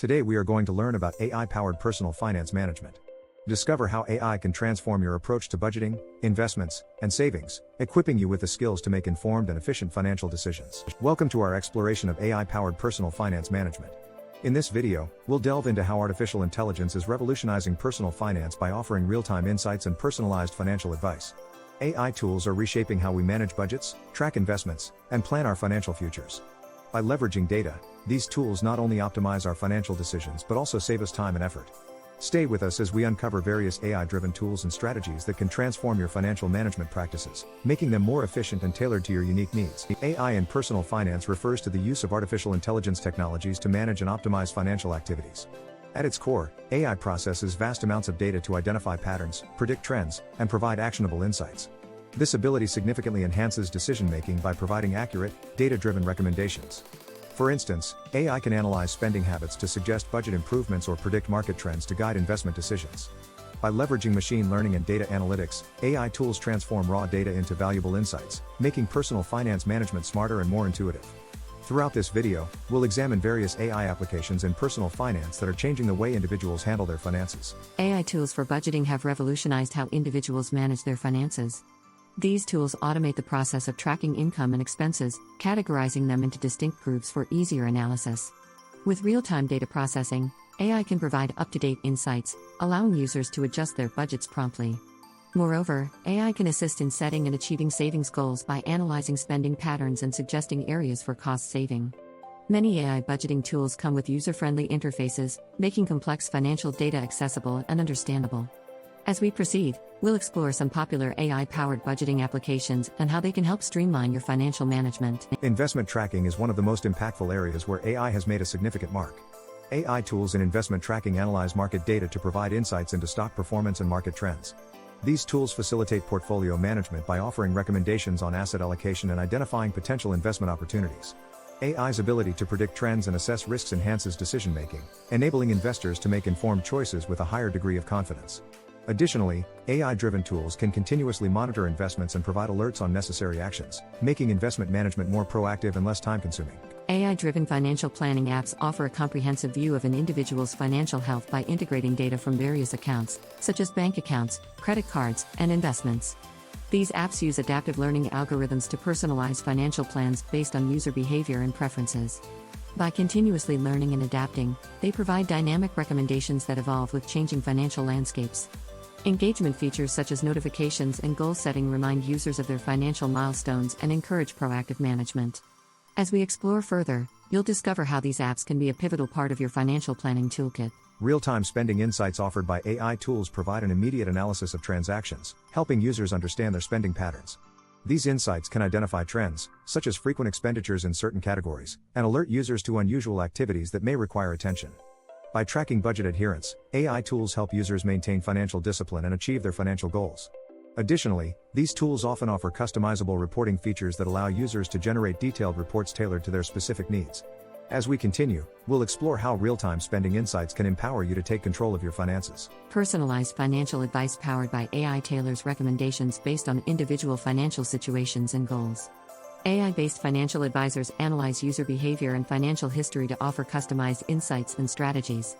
Today we are going to learn about AI-powered personal finance management. Discover how AI can transform your approach to budgeting, investments, and savings, equipping you with the skills to make informed and efficient financial decisions. Welcome to our exploration of AI-powered personal finance management. In this video, we'll delve into how artificial intelligence is revolutionizing personal finance by offering real-time insights and personalized financial advice. AI tools are reshaping how we manage budgets, track investments, and plan our financial futures. By leveraging data, these tools not only optimize our financial decisions but also save us time and effort. Stay with us as we uncover various AI-driven tools and strategies that can transform your financial management practices, making them more efficient and tailored to your unique needs. AI in personal finance refers to the use of artificial intelligence technologies to manage and optimize financial activities. At its core, AI processes vast amounts of data to identify patterns, predict trends, and provide actionable insights. This ability significantly enhances decision-making by providing accurate, data-driven recommendations. For instance, AI can analyze spending habits to suggest budget improvements or predict market trends to guide investment decisions. By leveraging machine learning and data analytics, AI tools transform raw data into valuable insights, making personal finance management smarter and more intuitive. Throughout this video, we'll examine various AI applications in personal finance that are changing the way individuals handle their finances. AI tools for budgeting have revolutionized how individuals manage their finances. These tools automate the process of tracking income and expenses, categorizing them into distinct groups for easier analysis. With real-time data processing, AI can provide up-to-date insights, allowing users to adjust their budgets promptly. Moreover, AI can assist in setting and achieving savings goals by analyzing spending patterns and suggesting areas for cost saving. Many AI budgeting tools come with user-friendly interfaces, making complex financial data accessible and understandable. As we proceed, we'll explore some popular AI-powered budgeting applications and how they can help streamline your financial management. Investment tracking is one of the most impactful areas where AI has made a significant mark. AI tools in investment tracking analyze market data to provide insights into stock performance and market trends. These tools facilitate portfolio management by offering recommendations on asset allocation and identifying potential investment opportunities. AI's ability to predict trends and assess risks enhances decision-making, enabling investors to make informed choices with a higher degree of confidence. Additionally, AI-driven tools can continuously monitor investments and provide alerts on necessary actions, making investment management more proactive and less time-consuming. AI-driven financial planning apps offer a comprehensive view of an individual's financial health by integrating data from various accounts, such as bank accounts, credit cards, and investments. These apps use adaptive learning algorithms to personalize financial plans based on user behavior and preferences. By continuously learning and adapting, they provide dynamic recommendations that evolve with changing financial landscapes. Engagement features such as notifications and goal setting remind users of their financial milestones and encourage proactive management. As we explore further, you'll discover how these apps can be a pivotal part of your financial planning toolkit. Real-time spending insights offered by AI tools provide an immediate analysis of transactions, helping users understand their spending patterns. These insights can identify trends, such as frequent expenditures in certain categories, and alert users to unusual activities that may require attention. By tracking budget adherence, AI tools help users maintain financial discipline and achieve their financial goals. Additionally, these tools often offer customizable reporting features that allow users to generate detailed reports tailored to their specific needs. As we continue, we'll explore how real-time spending insights can empower you to take control of your finances. Personalized financial advice powered by AI tailors recommendations based on individual financial situations and goals. AI-based financial advisors analyze user behavior and financial history to offer customized insights and strategies.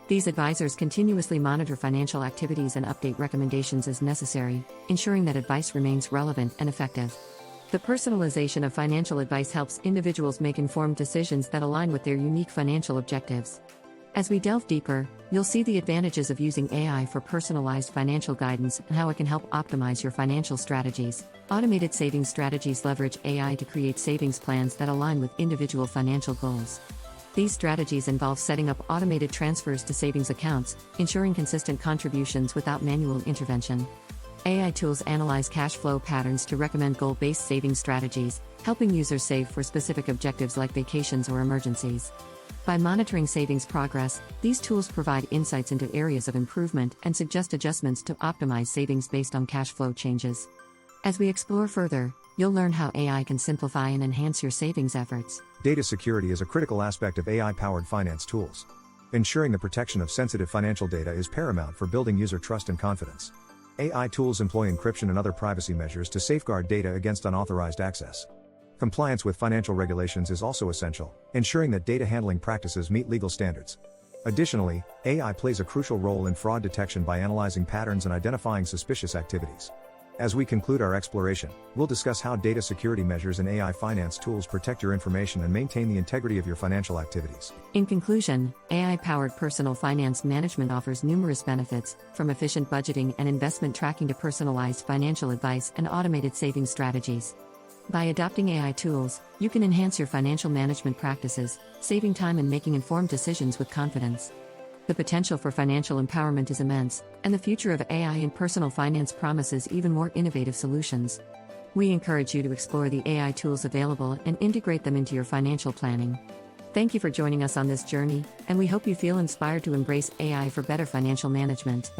These advisors continuously monitor financial activities and update recommendations as necessary, ensuring that advice remains relevant and effective. The personalization of financial advice helps individuals make informed decisions that align with their unique financial objectives. As we delve deeper, you'll see the advantages of using AI for personalized financial guidance and how it can help optimize your financial strategies. Automated savings strategies leverage AI to create savings plans that align with individual financial goals. These strategies involve setting up automated transfers to savings accounts, ensuring consistent contributions without manual intervention. AI tools analyze cash flow patterns to recommend goal-based saving strategies, helping users save for specific objectives like vacations or emergencies. By monitoring savings progress, these tools provide insights into areas of improvement and suggest adjustments to optimize savings based on cash flow changes. As we explore further, you'll learn how AI can simplify and enhance your savings efforts. Data security is a critical aspect of AI-powered finance tools. Ensuring the protection of sensitive financial data is paramount for building user trust and confidence. AI tools employ encryption and other privacy measures to safeguard data against unauthorized access. Compliance with financial regulations is also essential, ensuring that data handling practices meet legal standards. Additionally, AI plays a crucial role in fraud detection by analyzing patterns and identifying suspicious activities. As we conclude our exploration, we'll discuss how data security measures and AI finance tools protect your information and maintain the integrity of your financial activities. In conclusion, AI-powered personal finance management offers numerous benefits, from efficient budgeting and investment tracking to personalized financial advice and automated saving strategies. By adopting AI tools, you can enhance your financial management practices, saving time and making informed decisions with confidence. The potential for financial empowerment is immense, and the future of AI in personal finance promises even more innovative solutions. We encourage you to explore the AI tools available and integrate them into your financial planning. Thank you for joining us on this journey, and we hope you feel inspired to embrace AI for better financial management.